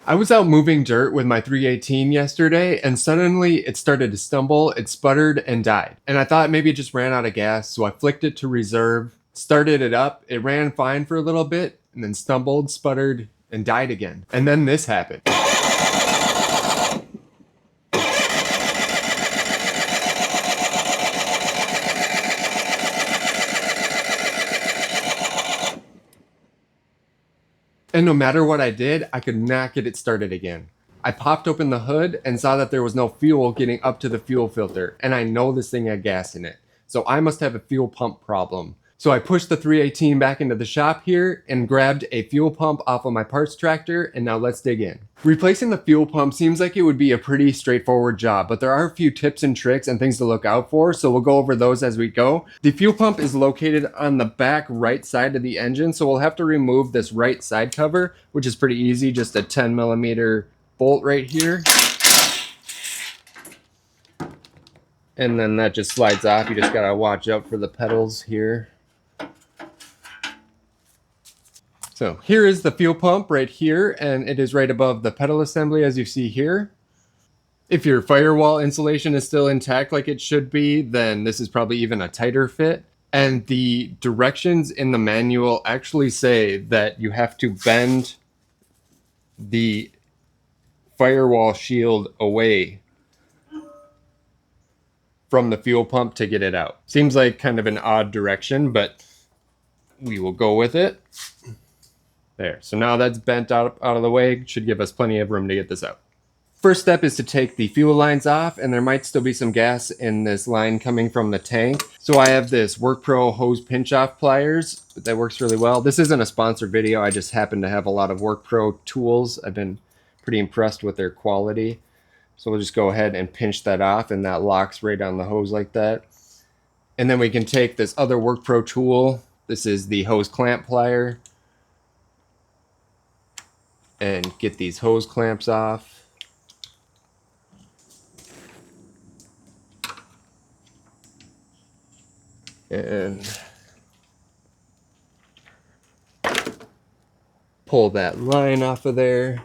I was out moving dirt with my 318 yesterday, and suddenly it started to stumble, it sputtered, and died. And I thought maybe it just ran out of gas, so I flicked it to reserve, started it up, it ran fine for a little bit, and then stumbled, sputtered, and died again. And then this happened. And no matter what I did, I could not get it started again. I popped open the hood and saw that there was no fuel getting up to the fuel filter, and I know this thing had gas in it. So I must have a fuel pump problem. So I pushed the 318 back into the shop here and grabbed a fuel pump off of my parts tractor, and now let's dig in. Replacing the fuel pump seems like it would be a pretty straightforward job, but there are a few tips and tricks and things to look out for, so we'll go over those as we go. The fuel pump is located on the back right side of the engine, so we'll have to remove this right side cover, which is pretty easy, just a 10mm bolt right here. And then that just slides off. You just gotta watch out for the pedals here. So here is the fuel pump right here, and it is right above the pedal assembly as you see here. If your firewall insulation is still intact like it should be, then this is probably even a tighter fit. And the directions in the manual actually say that you have to bend the firewall shield away from the fuel pump to get it out. Seems like kind of an odd direction, but we will go with it. There, so now that's bent out of the way. Should give us plenty of room to get this out. First step is to take the fuel lines off, and there might still be some gas in this line coming from the tank. So I have this WorkPro hose pinch off pliers that works really well. This isn't a sponsored video, I just happen to have a lot of WorkPro tools. I've been pretty impressed with their quality. So we'll just go ahead and pinch that off, and that locks right on the hose like that. And then we can take this other WorkPro tool. This is the hose clamp plier, and get these hose clamps off. And pull that line off of there.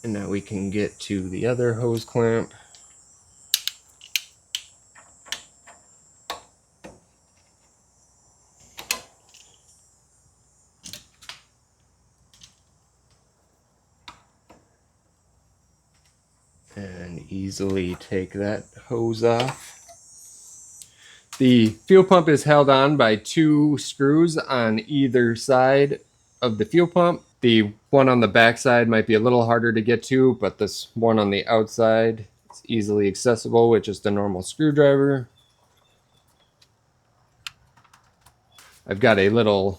And now we can get to the other hose clamp. And easily take that hose off. The fuel pump is held on by 2 screws on either side of the fuel pump. The one on the back side might be a little harder to get to, but this one on the outside is easily accessible with just a normal screwdriver. I've got a little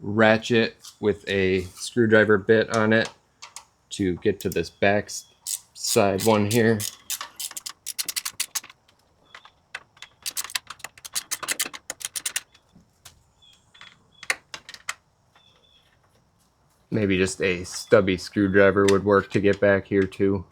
ratchet with a screwdriver bit on it to get to this back side one here. Maybe just a stubby screwdriver would work to get back here too.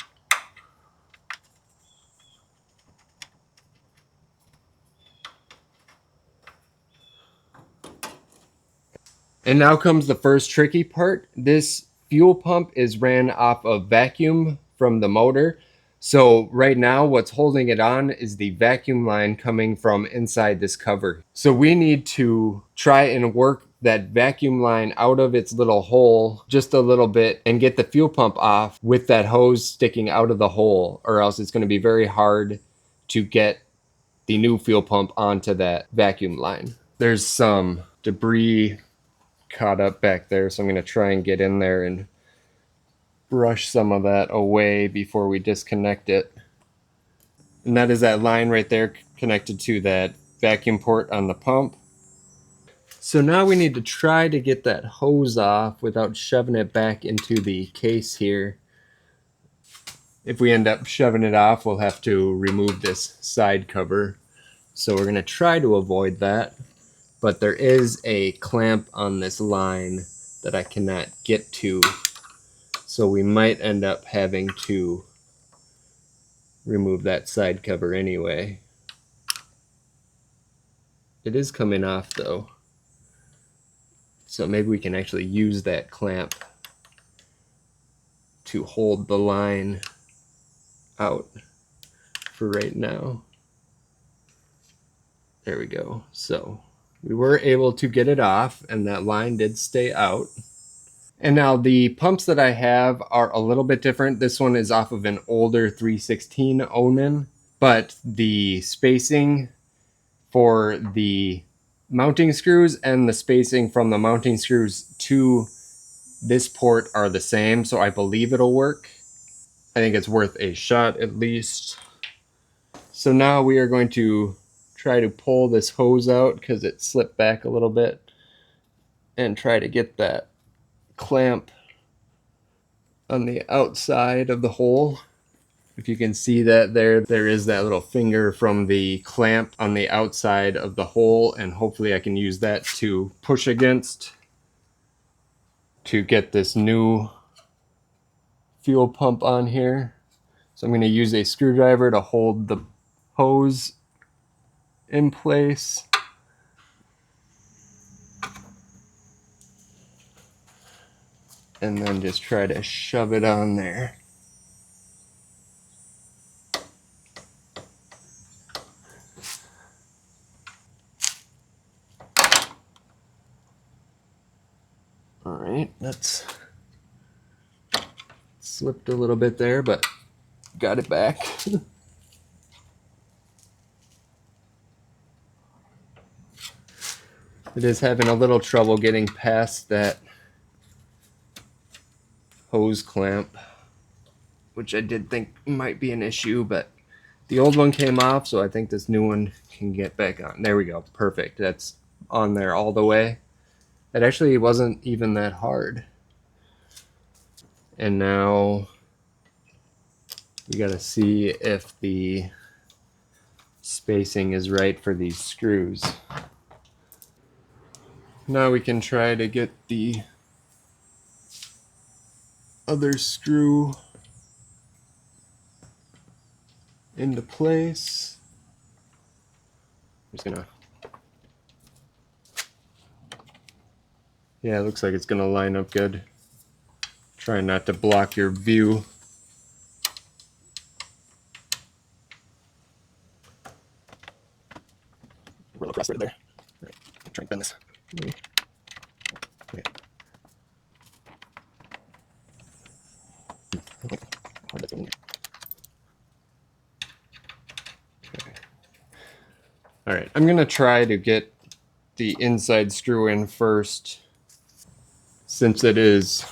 And now comes the first tricky part. This fuel pump is ran off of vacuum from the motor. So right now what's holding it on is the vacuum line coming from inside this cover. So we need to try and work that vacuum line out of its little hole just a little bit and get the fuel pump off with that hose sticking out of the hole, or else it's going to be very hard to get the new fuel pump onto that vacuum line. There's some debris caught up back there, so I'm going to try and get in there and brush some of that away before we disconnect it. And that is that line right there connected to that vacuum port on the pump. So now we need to try to get that hose off without shoving it back into the case here. If we end up shoving it off, we'll have to remove this side cover. So we're going to try to avoid that. But there is a clamp on this line that I cannot get to. So we might end up having to remove that side cover anyway. It is coming off though. So maybe we can actually use that clamp to hold the line out for right now. There we go. So we were able to get it off, and that line did stay out. And now the pumps that I have are a little bit different. This one is off of an older 316 Onan, but the spacing for the mounting screws and the spacing from the mounting screws to this port are the same, so I believe it'll work. I think it's worth a shot at least. So now we are going to try to pull this hose out because it slipped back a little bit and try to get that clamp on the outside of the hole. If you can see that there is that little finger from the clamp on the outside of the hole, and hopefully I can use that to push against to get this new fuel pump on here. So I'm going to use a screwdriver to hold the hose in place. And then just try to shove it on there. All right, that's slipped a little bit there, but got it back. It is having a little trouble getting past that hose clamp, which I did think might be an issue, but the old one came off, so I think this new one can get back on. There we go, perfect. That's on there all the way. It actually wasn't even that hard. And now we gotta see if the spacing is right for these screws. Now we can try to get the other screw into place. I'm just gonna, yeah, it looks like it's gonna line up good. Try not to block your view. Roll across right there. All right, try and bend this. Okay. All right, I'm gonna try to get the inside screw in first, since it is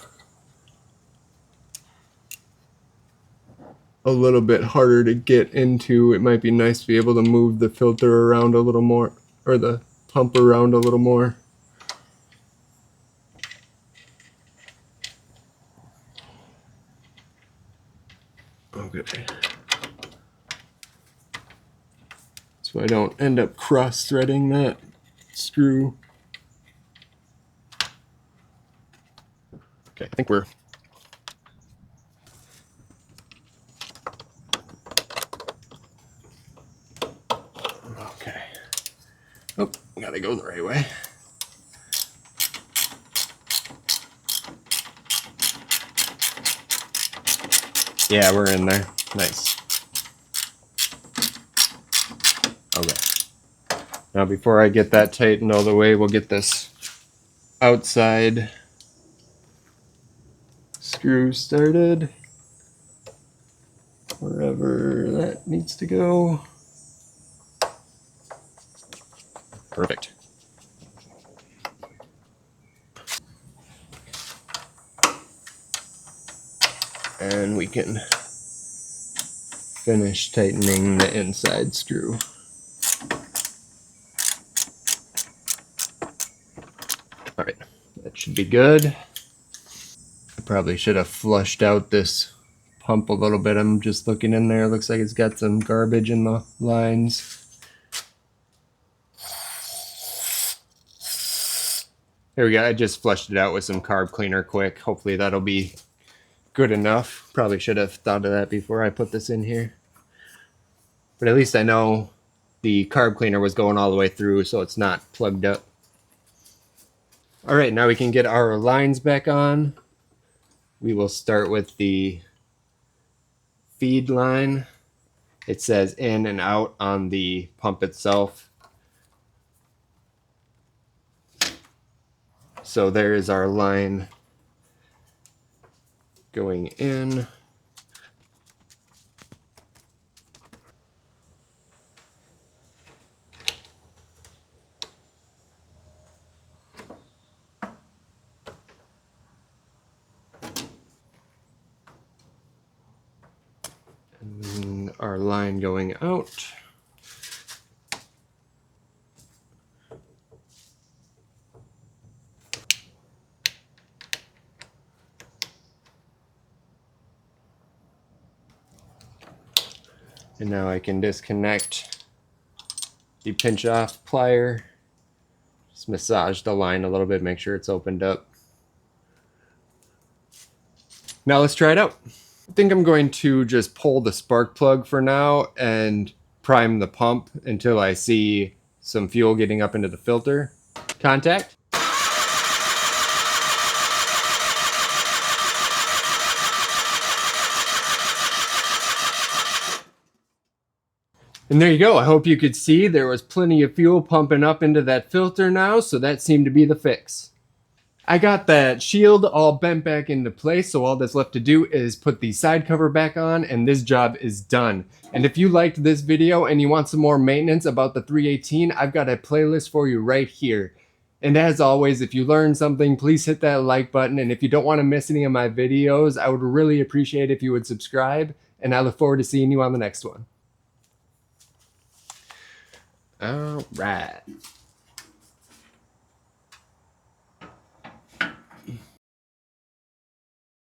a little bit harder to get into. It might be nice to be able to move the filter around a little more, or the pump around a little more. Okay. So I don't end up cross-threading that screw. Okay, I think we're... Okay. Oh, gotta go the right way. Yeah, we're in there. Nice. Okay. Now before I get that tightened all the way, we'll get this outside screw started. Wherever that needs to go. Perfect. And we can finish tightening the inside screw. All right, that should be good. I probably should have flushed out this pump a little bit. I'm just looking in there. Looks like it's got some garbage in the lines. There we go. I just flushed it out with some carb cleaner quick. Hopefully that'll be good enough. Probably should have thought of that before I put this in here. But at least I know the carb cleaner was going all the way through, so it's not plugged up. All right, now we can get our lines back on. We will start with the feed line. It says in and out on the pump itself. So there is our line going in. And then our line going out. And now I can disconnect the pinch off plier. Just massage the line a little bit, make sure it's opened up. Now let's try it out. I think I'm going to just pull the spark plug for now and prime the pump until I see some fuel getting up into the filter. Contact. And there you go. I hope you could see there was plenty of fuel pumping up into that filter now, so that seemed to be the fix. I got that shield all bent back into place, so all that's left to do is put the side cover back on, and this job is done. And if you liked this video and you want some more maintenance about the 318, I've got a playlist for you right here. And as always, if you learned something, please hit that like button, and if you don't want to miss any of my videos, I would really appreciate if you would subscribe, and I look forward to seeing you on the next one. All right.